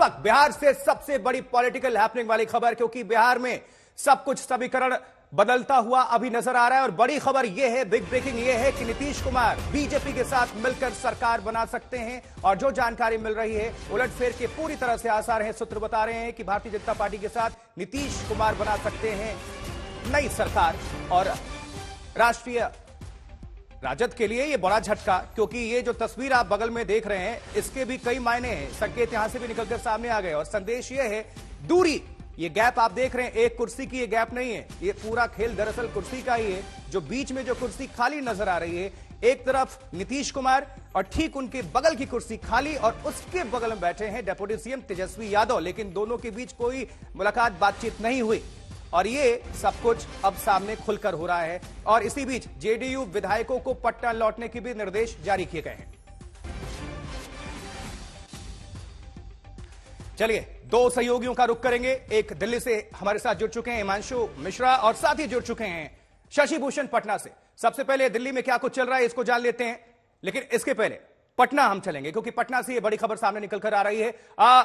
वक्त बिहार से सबसे बड़ी पॉलिटिकल हैपनिंग वाली खबर, क्योंकि बिहार में सब कुछ समीकरण बदलता हुआ अभी नजर आ रहा है और बड़ी खबर यह है, बिग ब्रेकिंग यह है कि नीतीश कुमार बीजेपी के साथ मिलकर सरकार बना सकते हैं। और जो जानकारी मिल रही है, उलटफेर के पूरी तरह से आसार हैं। सूत्र बता रहे हैं कि भारतीय जनता पार्टी के साथ नीतीश कुमार बना सकते हैं नई सरकार। और राष्ट्रीय राजद के लिए यह बड़ा झटका, क्योंकि ये जो तस्वीर आप बगल में देख रहे हैं इसके भी कई मायने हैं। संकेत यहां से भी निकलकर सामने आ गए और संदेश यह है, दूरी, ये गैप आप देख रहे हैं, एक कुर्सी की ये गैप नहीं है, ये पूरा खेल दरअसल कुर्सी का ही है। जो बीच में जो कुर्सी खाली नजर आ रही है, एक तरफ नीतीश कुमार और ठीक उनके बगल की कुर्सी खाली और उसके बगल में बैठे हैं डिप्टी सीएम तेजस्वी यादव। लेकिन दोनों के बीच कोई मुलाकात बातचीत नहीं हुई और ये सब कुछ अब सामने खुलकर हो रहा है। और इसी बीच जेडीयू विधायकों को पटना लौटने के भी निर्देश जारी किए गए हैं। चलिए, दो सहयोगियों का रुख करेंगे। एक दिल्ली से हमारे साथ जुड़ चुके हैं हिमांशु मिश्रा और साथ ही जुड़ चुके हैं शशि भूषण पटना से। सबसे पहले दिल्ली में क्या कुछ चल रहा है इसको जान लेते हैं, लेकिन इसके पहले पटना हम चलेंगे क्योंकि पटना से ये बड़ी खबर सामने निकल कर आ रही है।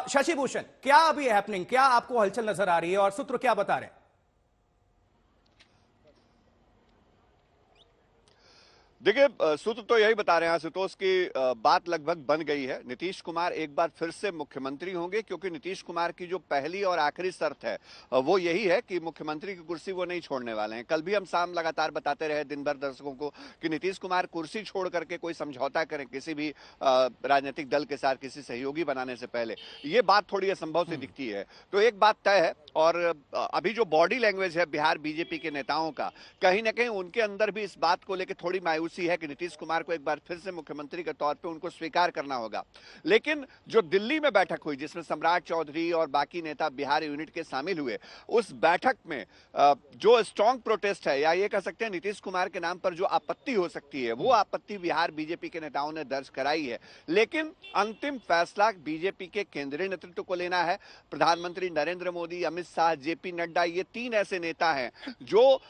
शशि भूषण, क्या अभी हैपनिंग, क्या आपको हलचल नजर आ रही है और सूत्र क्या बता रहे हैं? देखिए, सूत्र तो यही बता रहे हैं आशुतोष की बात लगभग बन गई है। नीतीश कुमार एक बार फिर से मुख्यमंत्री होंगे, क्योंकि नीतीश कुमार की जो पहली और आखिरी शर्त है वो यही है कि मुख्यमंत्री की कुर्सी वो नहीं छोड़ने वाले हैं। कल भी हम शाम लगातार बताते रहे दिन भर दर्शकों को कि नीतीश कुमार कुर्सी छोड़ करके कोई समझौता करें किसी भी राजनीतिक दल के साथ, किसी सहयोगी बनाने से पहले, ये बात थोड़ी असंभव सी दिखती है। तो एक बात तय है, और अभी जो बॉडी लैंग्वेज है बिहार बीजेपी के नेताओं का, कहीं ना कहीं उनके अंदर भी इस बात को लेकर थोड़ी मायूसी है कि नीतीश कुमार को एक बार फिर से मुख्यमंत्री के तौर पे उनको स्वीकार करना होगा। लेकिन जो दिल्ली में बैठक हुई जिसमें सम्राट चौधरी और बाकी नेता बिहार यूनिट के शामिल हुए, उस बैठक में जो स्ट्रांग प्रोटेस्ट है, या ये कह सकते हैं नीतीश कुमार के नाम पर जो आपत्ति हो सकती है, वो आपत्ति बिहार बीजेपी के नेताओं ने दर्ज कराई है। लेकिन अंतिम फैसला बीजेपी के केंद्रीय नेतृत्व को लेना है। प्रधानमंत्री नरेंद्र मोदी, अमित शाह, जेपी नड्डा, ये तीन ऐसे नेता हैं जो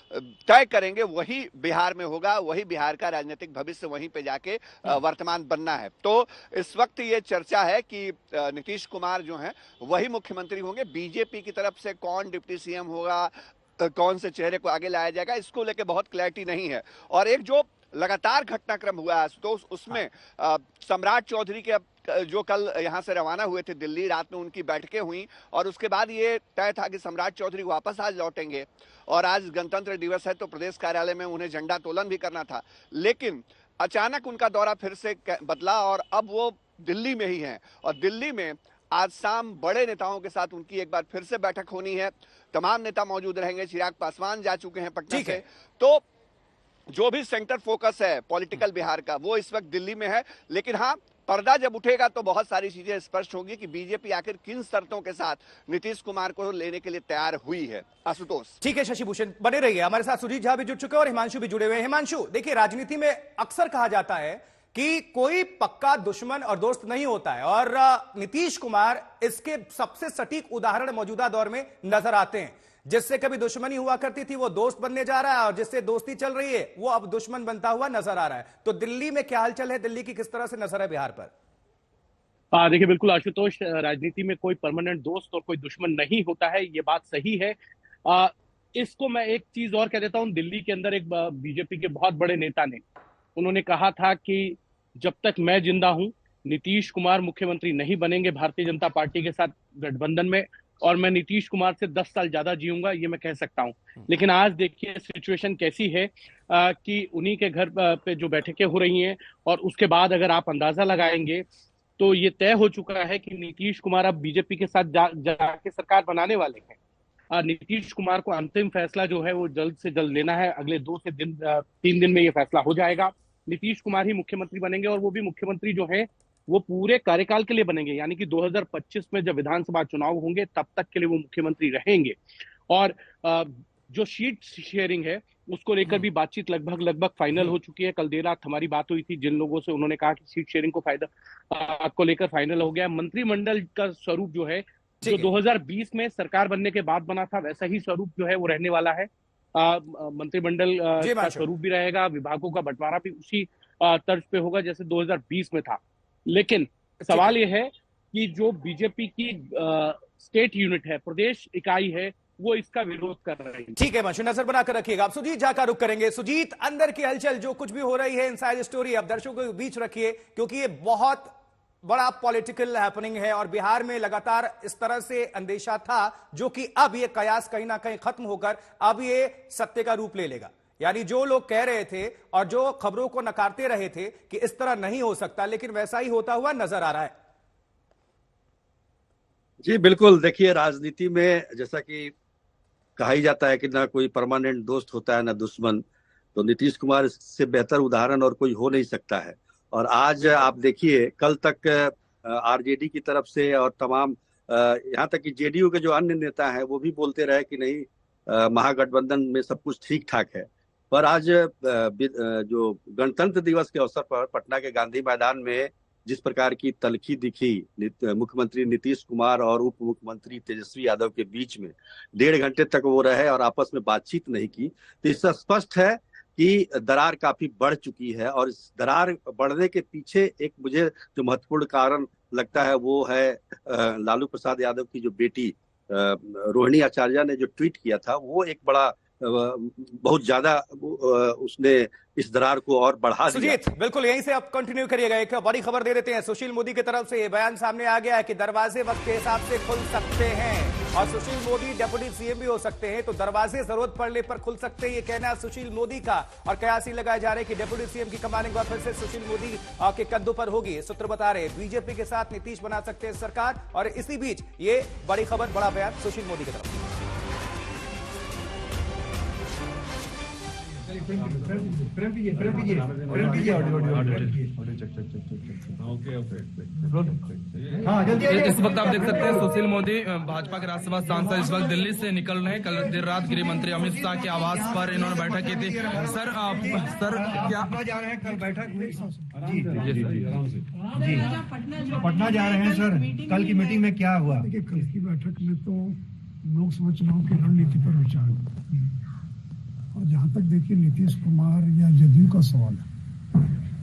तय करेंगे, वही बिहार में होगा, वही बिहार का राजनीतिक भविष्य वहीं पे जाके वर्तमान बनना है। तो इस वक्त ये चर्चा है कि नीतीश कुमार जो हैं वही मुख्यमंत्री होंगे। बीजेपी की तरफ से कौन डिप्टी सीएम होगा, कौन से चेहरे को आगे लाया जाएगा, इसको लेकर बहुत क्लैरिटी नहीं है। और एक जो लगातार घटनाक्रम हुआ है तो उसमें सम्राट चौधरी के जो कल यहां से रवाना हुए थे दिल्ली, रात में उनकी बैठकें हुई और उसके बाद ये तय था कि सम्राट चौधरी वापस आज लौटेंगे और आज गणतंत्र दिवस है तो प्रदेश कार्यालय में उन्हें झंडा तोलन भी करना था। लेकिन अचानक उनका दौरा फिर से बदला और अब वो दिल्ली में ही हैं और दिल्ली में आज शाम बड़े नेताओं के साथ उनकी एक बार फिर से बैठक होनी है। तमाम नेता मौजूद रहेंगे। चिराग पासवान जा चुके हैं पटना से। तो जो भी सेंटर फोकस है पॉलिटिकल बिहार का, वो इस वक्त दिल्ली में है। लेकिन हाँ, पर्दा जब उठेगा तो बहुत सारी चीजें स्पष्ट होंगी कि बीजेपी आखिर किन शर्तों के साथ नीतीश कुमार को लेने के लिए तैयार हुई है। आशुतोष, ठीक है शशि भूषण, बने रहिए हमारे साथ। सुजीत झा भी जुड़ चुके हैं और हिमांशु भी जुड़े हुए हैं। हिमांशु, देखिए, राजनीति में अक्सर कहा जाता है कि कोई पक्का दुश्मन और दोस्त नहीं होता है और नीतीश कुमार इसके सबसे सटीक उदाहरण मौजूदा दौर में नजर आते हैं। जिससे कभी दुश्मनी हुआ करती थी वो दोस्त बनने जा रहा है और जिससे दोस्ती चल रही है वो अब दुश्मन बनता हुआ नजर आ रहा है। तो दिल्ली में क्या हालचाल है, दिल्ली की किस तरह से नजर है बिहार पर? देखिए, बिल्कुल आशुतोष, राजनीति में कोई परमानेंट दोस्त और कोई दुश्मन नहीं होता है, ये बात सही है। इसको मैं एक चीज और कह देता हूं। दिल्ली के अंदर एक बीजेपी के बहुत बड़े नेता ने, उन्होंने कहा था कि जब तक मैं जिंदा हूं नीतीश कुमार मुख्यमंत्री नहीं बनेंगे भारतीय जनता पार्टी के साथ गठबंधन में, और मैं नीतीश कुमार से 10 साल ज्यादा जीऊंगा, ये मैं कह सकता हूं। लेकिन आज देखिए सिचुएशन कैसी है कि उन्हीं के घर पे जो बैठकें हो रही हैं और उसके बाद अगर आप अंदाजा लगाएंगे तो ये तय हो चुका है कि नीतीश कुमार अब बीजेपी के साथ जाके सरकार बनाने वाले हैं। नीतीश कुमार को अंतिम फैसला जो है वो जल्द से जल्द लेना है। अगले 3 दिन में ये फैसला हो जाएगा। नीतीश कुमार ही मुख्यमंत्री बनेंगे और वो भी मुख्यमंत्री जो है वो पूरे कार्यकाल के लिए बनेंगे, यानी कि 2025 में जब विधानसभा चुनाव होंगे तब तक के लिए वो मुख्यमंत्री रहेंगे। और जो सीट शेयरिंग है उसको लेकर भी बातचीत लगभग फाइनल हो चुकी है। कल देर रात हमारी बात हुई थी जिन लोगों से, उन्होंने कहा कि सीट शेयरिंग को लेकर फाइनल हो गया। मंत्रिमंडल का स्वरूप जो है, जो 2020 में सरकार बनने के बाद बना था, वैसा ही स्वरूप जो है वो रहने वाला है। मंत्रिमंडल का स्वरूप भी रहेगा, विभागों का बंटवारा भी उसी तर्ज पे होगा जैसे 2020 में था। लेकिन सवाल यह है कि जो बीजेपी की स्टेट यूनिट है, प्रदेश इकाई है, वो इसका विरोध कर रही है। ठीक है मंशू, नजर बनाकर रखिएगा। आप सुजीत झा का रुख करेंगे। सुजीत, अंदर की हलचल जो कुछ भी हो रही है, इनसाइड स्टोरी अब दर्शकों के बीच रखिए, क्योंकि ये बहुत बड़ा पॉलिटिकल हैपनिंग है और बिहार में लगातार इस तरह से अंदेशा था, जो कि अब ये कयास कहीं ना कहीं खत्म होकर अब ये सत्य का रूप ले लेगा। यानी जो लोग कह रहे थे और जो खबरों को नकारते रहे थे कि इस तरह नहीं हो सकता, लेकिन वैसा ही होता हुआ नजर आ रहा है। जी बिल्कुल, देखिए राजनीति में जैसा कि कहा ही जाता है कि ना कोई परमानेंट दोस्त होता है ना दुश्मन, तो नीतीश कुमार इससे बेहतर उदाहरण और कोई हो नहीं सकता है। और आज आप देखिए, कल तक आरजेडी की तरफ से और तमाम यहाँ तक कि जेडीयू के जो अन्य नेता हैं वो भी बोलते रहे कि नहीं महागठबंधन में सब कुछ ठीक ठाक है। पर आज जो गणतंत्र दिवस के अवसर पर पटना के गांधी मैदान में जिस प्रकार की तल्खी दिखी मुख्यमंत्री नीतीश कुमार और उप मुख्यमंत्री तेजस्वी यादव के बीच में, 1.5 घंटे तक वो रहे और आपस में बातचीत नहीं की, तो इससे स्पष्ट है कि दरार काफी बढ़ चुकी है। और इस दरार बढ़ने के पीछे एक मुझे जो महत्वपूर्ण कारण लगता है वो है लालू प्रसाद यादव की जो बेटी रोहिणी आचार्य ने जो ट्वीट किया था, वो एक बड़ा बहुत ज्यादा उसने इस दरार को और बढ़ा दिया। सुजीत, बिल्कुल यहीं से आप कंटिन्यू करिएगा। एक बड़ी खबर दे देते हैं, सुशील मोदी की तरफ से ये बयान सामने आ गया है कि दरवाजे वक्त के हिसाब से खुल सकते हैं और सुशील मोदी डिप्टी सीएम भी हो सकते हैं, तो दरवाजे जरूरत पड़ने पर खुल सकते हैं, ये कहना है सुशील मोदी का। और कयास ही लगाए जा रहे हैं कि डिप्टी सीएम की कमांडिंग फिर से सुशील मोदी के कंधों पर होगी। सूत्र बता रहे बीजेपी के साथ नीतीश बना सकते हैं सरकार, और इसी बीच ये बड़ी खबर, बड़ा बयान सुशील मोदी की तरफ। इस वक्त आप देख सकते हैं सुशील मोदी भाजपा के राज्यसभा सांसद इस वक्त दिल्ली से निकल रहे हैं। कल देर रात गृह मंत्री अमित शाह के आवास पर इन्होंने बैठक की थी। सर क्या जा रहे हैं? कल बैठक हुई जी पटना जा रहे हैं सर। कल की मीटिंग में क्या हुआ? देखिए, कल की बैठक में तो लोकसभा चुनाव की रणनीति पर विचार हुआ। और जहाँ तक देखिए नीतीश कुमार या जदयू का सवाल है,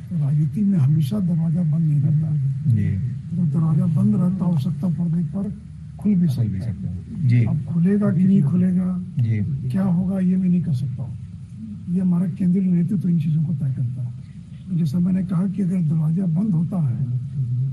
तो राजनीति में हमेशा दरवाजा बंद नहीं रहता है। तो दरवाजा बंद रहता, आवश्यकता पड़ने पर खुल भी सकता है जी। अब खुलेगा कि नहीं खुलेगा जी, क्या होगा ये मैं नहीं कर सकता हूँ। ये हमारा केंद्रीय नेतृत्व इन चीजों को तय करता है। जैसा मैंने कहा कि अगर दरवाजा बंद होता है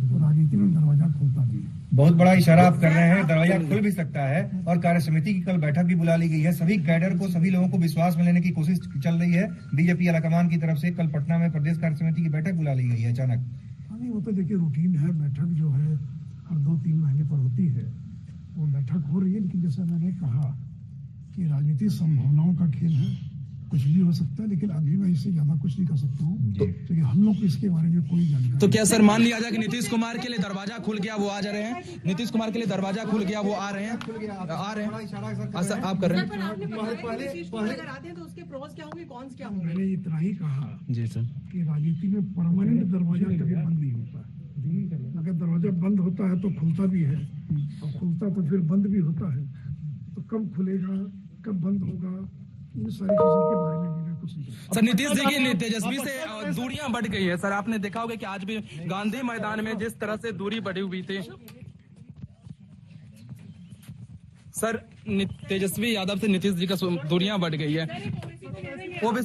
तो राजनीति में दरवाजा खुलता भी है। बहुत बड़ा इशारा आप कर रहे हैं, दरवाजा खुल भी सकता है। और कार्य समिति की कल बैठक भी बुला ली गई है। सभी कैडर को, सभी लोगों को विश्वास में लेने की कोशिश चल रही है बीजेपी आलाकमान की तरफ से। कल पटना में प्रदेश कार्य समिति की बैठक बुला ली गई है अचानक। नहीं, वो तो देखिए रूटीन है, बैठक जो है हर 2-3 महीने पर होती है, वो बैठक हो रही है। लेकिन जैसा मैंने कहा कि राजनीति संभावनाओं का खेल है, कुछ भी हो सकता है, लेकिन अभी मैं इससे ज्यादा कुछ नहीं कर सकता हूँ, क्योंकि हम लोग को इसके बारे में कोई जानकारी। तो क्या सर मान लिया जाए कि नीतीश कुमार के लिए दरवाजा खुल गया, वो आ जा रहे हैं? नीतीश कुमार के लिए दरवाजा खुल गया, वो आ रहे हैं? सर आप कर रहे हैं? मैंने इतना ही कहा जी सर कि राजनीति में परमानेंट दरवाजा कभी बंद नहीं होता है। अगर दरवाजा बंद होता है तो खुलता भी है, और खुलता तो फिर बंद भी होता है। तो कब खुलेगा, कब बंद होगा, इन सारी चीजों के बारे में भी मैं कुछ नहीं। सर नीतीश जी की तेजस्वी से दूरियां बढ़ गई है। सर आपने देखा होगा कि आज भी गांधी मैदान में जिस तरह से दूरी बढ़ी हुई थी, सर तेजस्वी यादव से नीतीश जी का दूरियां बढ़ गई है। वो भी